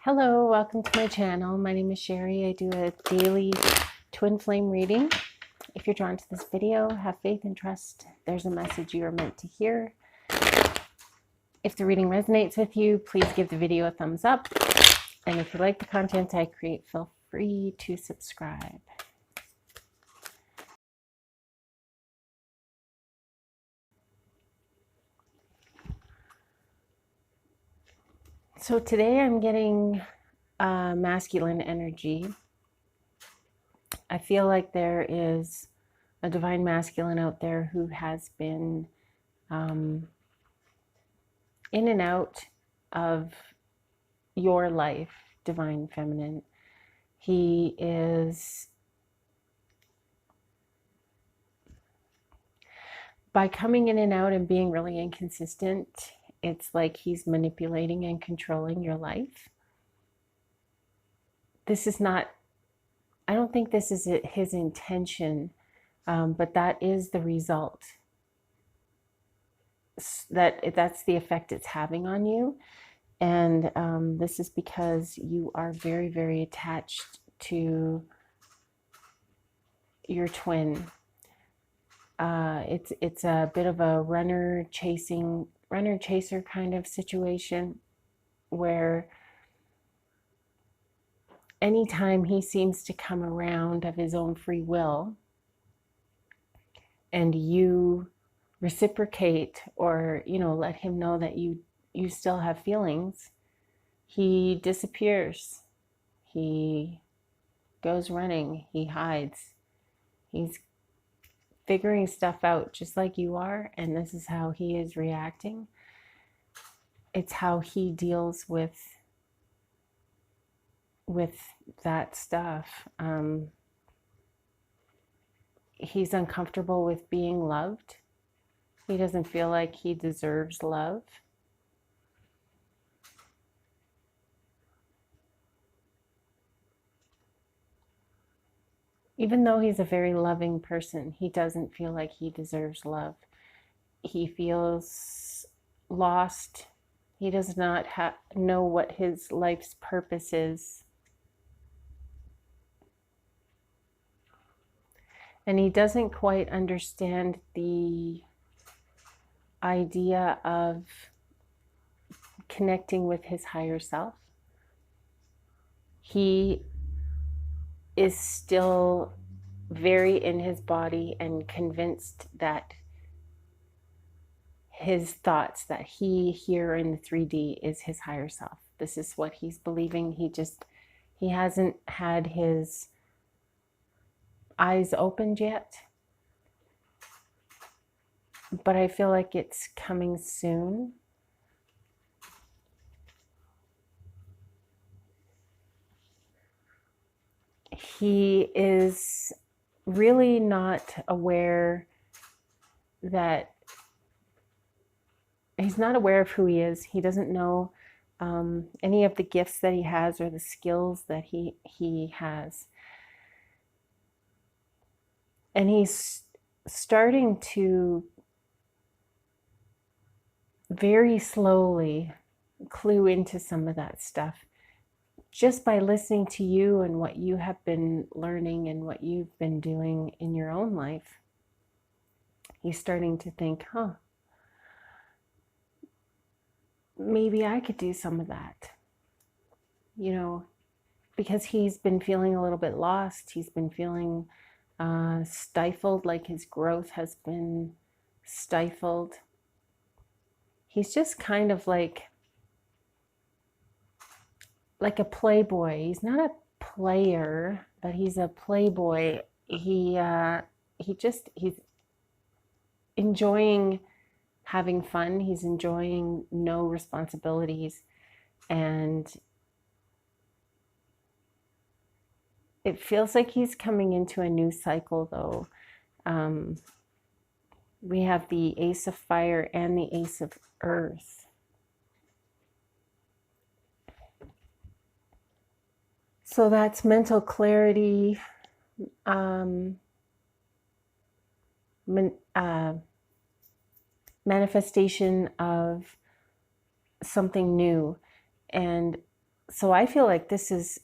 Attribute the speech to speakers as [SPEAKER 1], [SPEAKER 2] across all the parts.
[SPEAKER 1] Hello, welcome to my channel. My name is Sherry. I do a daily twin flame reading. If you're drawn to this video, have faith and trust. There's a message you are meant to hear. If the reading resonates with you, please give the video a thumbs up. And if you like the content I create, feel free to subscribe. So today I'm getting masculine energy. I feel like there is a divine masculine out there who has been in and out of your life, divine feminine. He is, by coming in and out and being really inconsistent, it's like he's manipulating and controlling your life. This is not, I don't think this is his intention, but that is the result. That's the effect it's having on you. And this is because you are very, very attached to your twin. It's a bit of a runner chaser kind of situation, where anytime he seems to come around of his own free will and you reciprocate, or let him know that you still have feelings, he disappears. He goes running. He hides. He's figuring stuff out just like you are, and this is how he is reacting. It's how he deals with that stuff. He's uncomfortable with being loved. He doesn't feel like he deserves love. Even though he's a very loving person, he doesn't feel like he deserves love. He feels lost. He does not know what his life's purpose is. And he doesn't quite understand the idea of connecting with his higher self. He is still very in his body and convinced that his thoughts, that he here in the 3D is his higher self. This is what he's believing. He hasn't had his eyes opened yet, but I feel like it's coming soon. He is really not aware that he's not aware of who he is. He doesn't know any of the gifts that he has or the skills that he has. And he's starting to very slowly clue into some of that stuff just by listening to you and what you have been learning and what you've been doing in your own life. He's starting to think, maybe I could do some of that, because he's been feeling a little bit lost. He's been feeling stifled, like his growth has been stifled. He's just kind of like a playboy. He's not a player, but he's a playboy. He's enjoying having fun. He's enjoying no responsibilities, and it feels like he's coming into a new cycle, though. We have the Ace of Fire and the Ace of Earth. So that's mental clarity, manifestation of something new. And So I feel like this is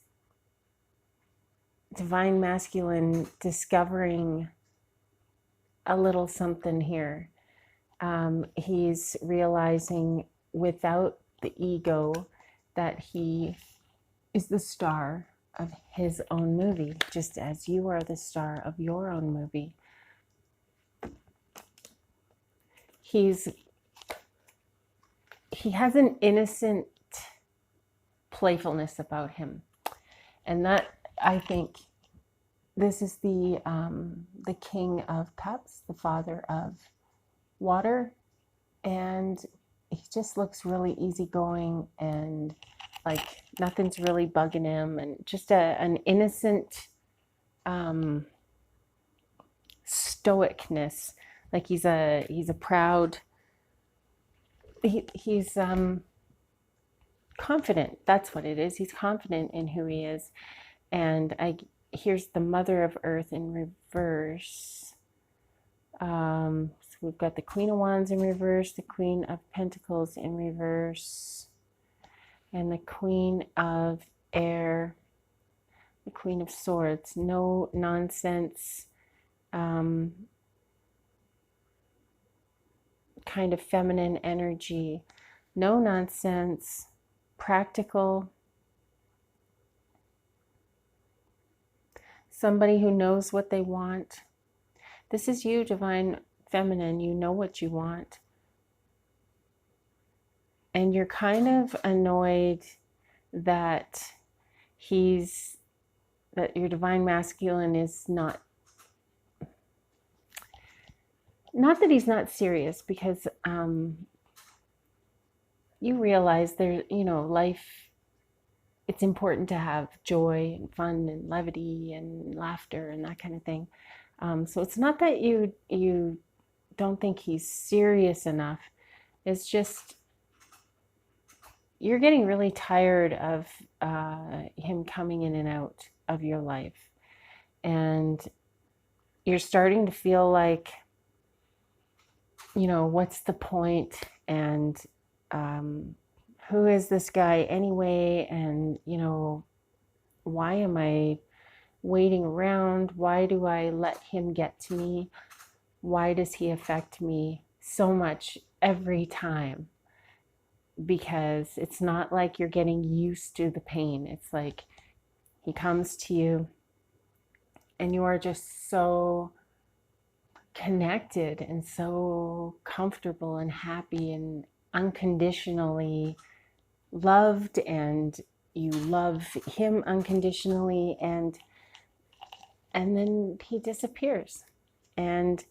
[SPEAKER 1] divine masculine discovering a little something here. He's realizing without the ego that he is the star of his own movie, just as you are the star of your own movie. He has an innocent playfulness about him, and that, I think, this is the King of Cups, the Father of Water, and he just looks really easygoing and like nothing's really bugging him, and just an innocent stoicness. Like he's a proud. He's confident. That's what it is. He's confident in who he is, and here's the Mother of Earth in reverse. So we've got the Queen of Wands in reverse, the Queen of Pentacles in reverse, and the Queen of Air, the Queen of Swords. No nonsense, kind of feminine energy. No nonsense, practical. Somebody who knows what they want. This is you, divine feminine. You know what you want. And you're kind of annoyed that your divine masculine is not that he's not serious, because you realize life, it's important to have joy and fun and levity and laughter and that kind of thing. So it's not that you don't think he's serious enough. It's just you're getting really tired of him coming in and out of your life. And you're starting to feel like, what's the point? And who is this guy anyway? And, why am I waiting around? Why do I let him get to me? Why does he affect me so much every time? Because it's not like you're getting used to the pain. It's like he comes to you and you are just so connected and so comfortable and happy and unconditionally loved, and you love him unconditionally, and then he disappears, and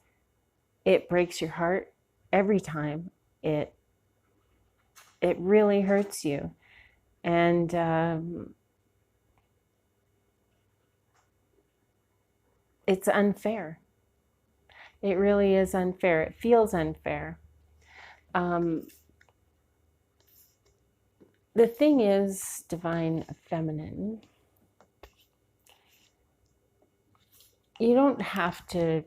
[SPEAKER 1] it breaks your heart every time. It really hurts you, and it's unfair. It really is unfair. It feels unfair. The thing is, divine feminine, you don't have to,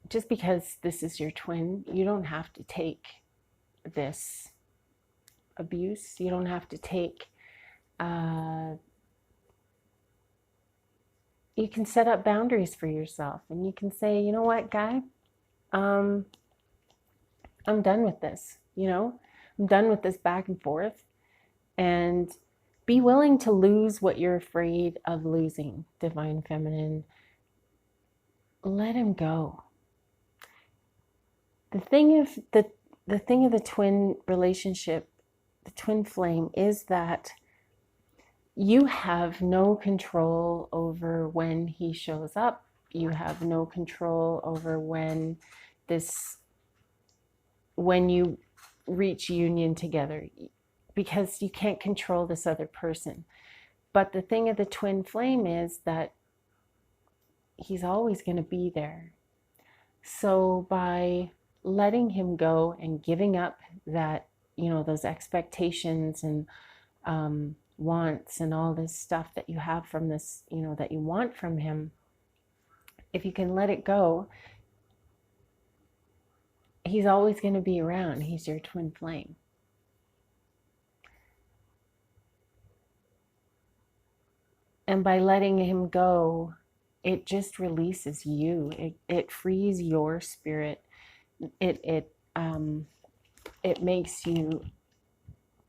[SPEAKER 1] just because this is your twin, you don't have to take this abuse. You don't have to take, you can set up boundaries for yourself, and you can say, you know what, guy, I'm done with this. I'm done with this back and forth, and be willing to lose what you're afraid of losing, divine feminine. Let him go. The thing of the twin relationship, the twin flame, is that you have no control over when he shows up. You have no control over when you reach union together, because you can't control this other person. But the thing of the twin flame is that he's always going to be there. So by letting him go and giving up that, those expectations and wants and all this stuff that you have from this, that you want from him, if you can let it go, he's always going to be around. He's your twin flame. And by letting him go, it just releases you. It frees your spirit. It makes you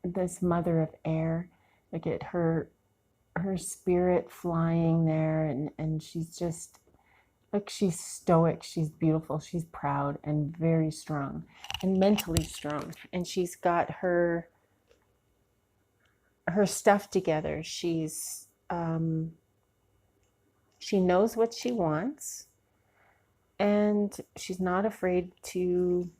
[SPEAKER 1] this mother of air. Look at her spirit flying there, and she's just, like, she's stoic, she's beautiful, she's proud and very strong and mentally strong. And she's got her stuff together. She knows what she wants, and she's not afraid to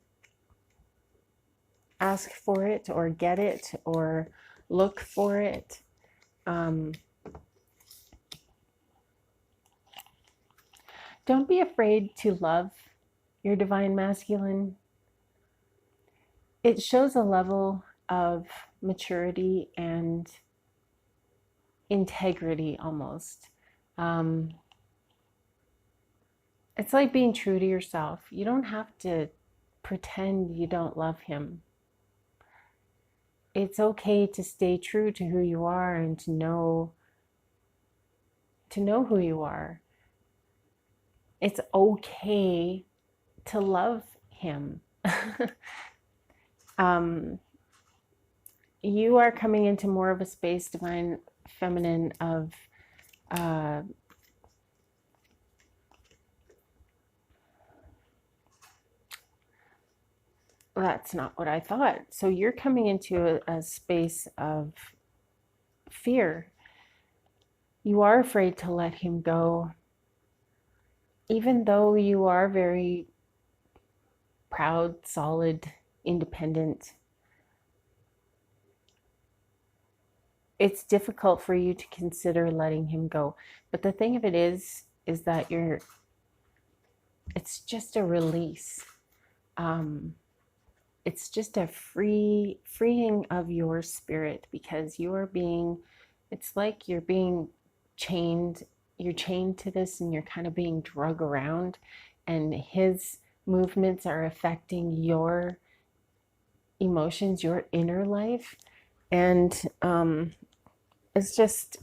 [SPEAKER 1] ask for it or get it or look for it. Don't be afraid to love your divine masculine. It shows a level of maturity and integrity almost. It's like being true to yourself. You don't have to pretend you don't love him. It's okay to stay true to who you are and to know who you are. It's okay to love him. You are coming into more of a space, divine feminine, of that's not what I thought. So you're coming into a space of fear. You are afraid to let him go, even though you are very proud, solid, independent. It's difficult for you to consider letting him go. But the thing of it is that it's just a release. It's just a freeing of your spirit, because it's like you're being chained. You're chained to this, and you're kind of being drug around, and his movements are affecting your emotions, your inner life. And it's just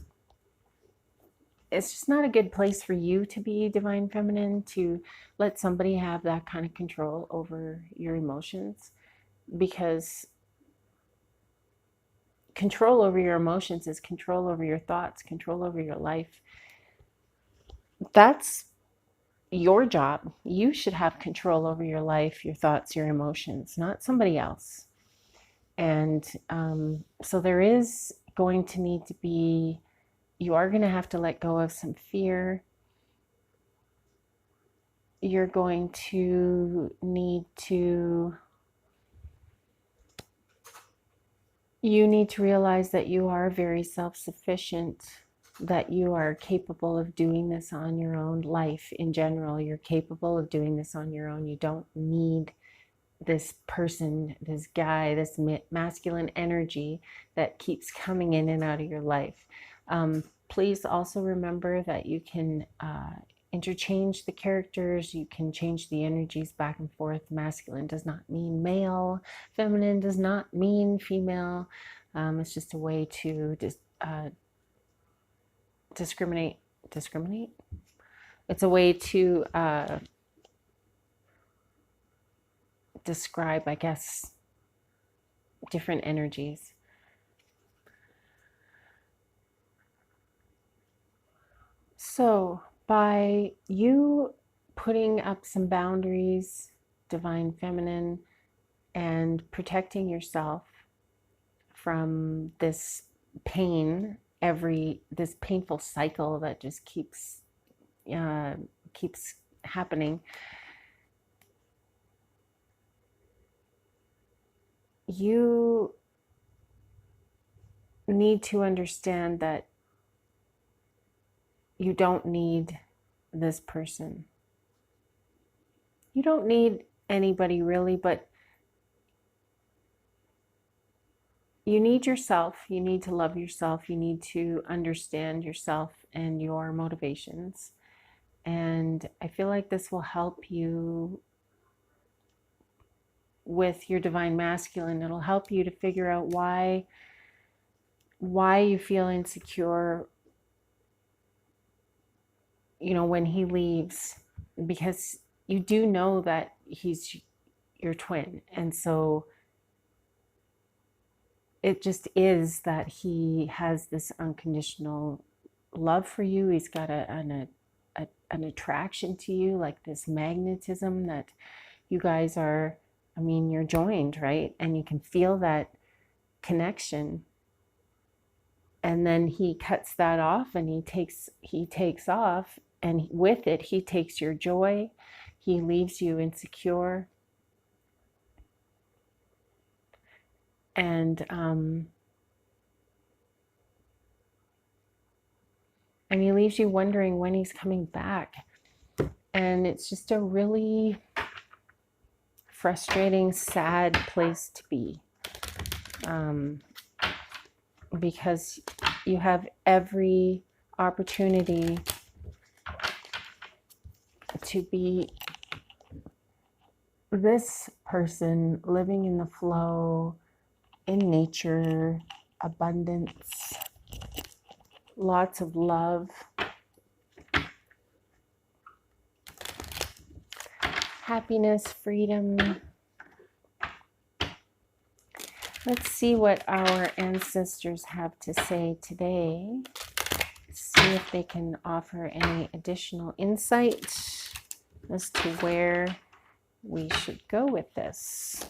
[SPEAKER 1] not a good place for you to be, divine feminine, to let somebody have that kind of control over your emotions, because control over your emotions is control over your thoughts, control over your life. That's your job. You should have control over your life, your thoughts, your emotions, not somebody else. And so there is going to need to be, you are going to have to let go of some fear. You're going to need to, you need to realize that you are very self-sufficient, that you are capable of doing this on your own. Life in general, you're capable of doing this on your own. You don't need this person, this guy, this masculine energy that keeps coming in and out of your life. Please also remember that you can interchange the characters. You can change the energies back and forth. Masculine does not mean male. Feminine does not mean female. It's just a way to discriminate. It's a way to describe, I guess, different energies. So by you putting up some boundaries, divine feminine, and protecting yourself from this pain, this painful cycle that just keeps happening, you need to understand that you don't need this person. You don't need anybody really, but you need yourself. You need to love yourself. You need to understand yourself and your motivations. And I feel like this will help you with your divine masculine. It'll help you to figure out why you feel insecure, when he leaves, because you do know that he's your twin. And so it just is that he has this unconditional love for you. He's got an attraction to you, like this magnetism that you guys are, you're joined, right? And you can feel that connection. And then he cuts that off, and he takes off, and with it he takes your joy. He leaves you insecure, and he leaves you wondering when he's coming back. And it's just a really frustrating, sad place to be, because you have every opportunity to be this person living in the flow, in nature, abundance, lots of love, happiness, freedom. Let's see what our ancestors have to say today. See if they can offer any additional insight as to where we should go with this.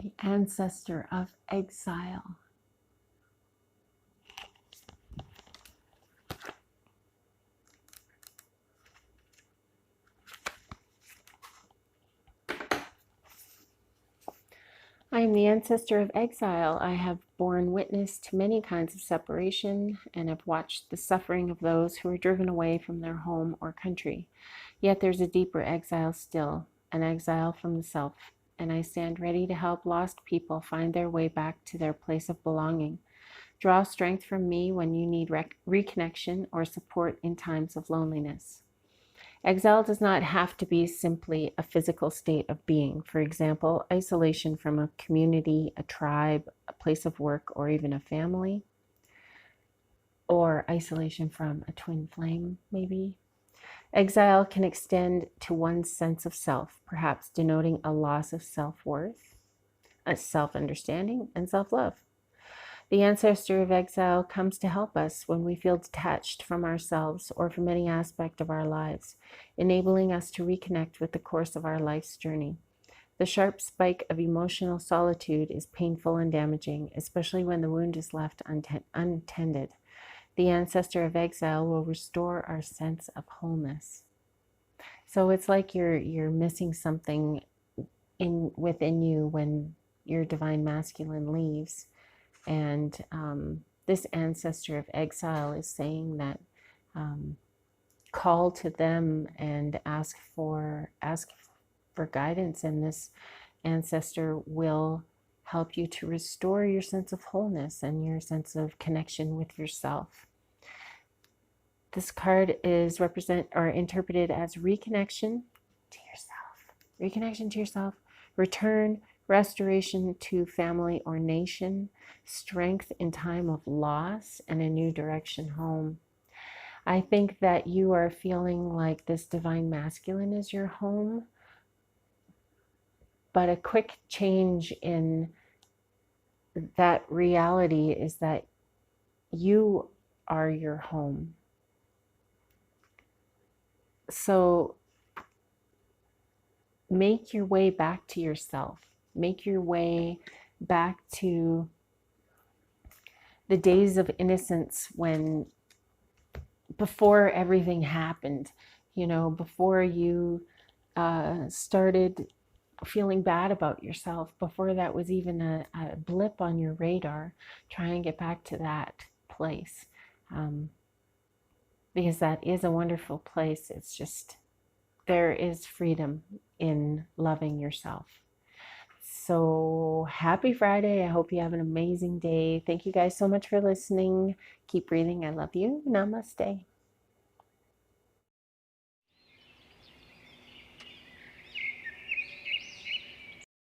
[SPEAKER 1] The ancestor of exile. I am the ancestor of exile. I have borne witness to many kinds of separation and have watched the suffering of those who are driven away from their home or country. Yet there's a deeper exile still, an exile from the self, and I stand ready to help lost people find their way back to their place of belonging. Draw strength from me when you need reconnection or support in times of loneliness. Exile does not have to be simply a physical state of being. For example, isolation from a community, a tribe, a place of work, or even a family. Or isolation from a twin flame, maybe. Exile can extend to one's sense of self, perhaps denoting a loss of self-worth, a self-understanding, and self-love. The ancestor of exile comes to help us when we feel detached from ourselves or from any aspect of our lives, enabling us to reconnect with the course of our life's journey. The sharp spike of emotional solitude is painful and damaging, especially when the wound is left untended. The ancestor of exile will restore our sense of wholeness. So it's like you're missing something within you when your divine masculine leaves. And this ancestor of exile is saying that call to them and ask for guidance, and this ancestor will help you to restore your sense of wholeness and your sense of connection with yourself. This card is interpreted as reconnection to yourself. Reconnection to yourself, return, restoration to family or nation, strength in time of loss, and a new direction home. I think that you are feeling like this divine masculine is your home, but a quick change in that reality is that you are your home. So make your way back to yourself. Make your way back to the days of innocence when, before everything happened, before you started feeling bad about yourself, before that was even a blip on your radar. Try and get back to that place, because that is a wonderful place. It's just, there is freedom in loving yourself. So happy Friday. I hope you have an amazing day. Thank you guys so much for listening. Keep breathing. I love you. Namaste.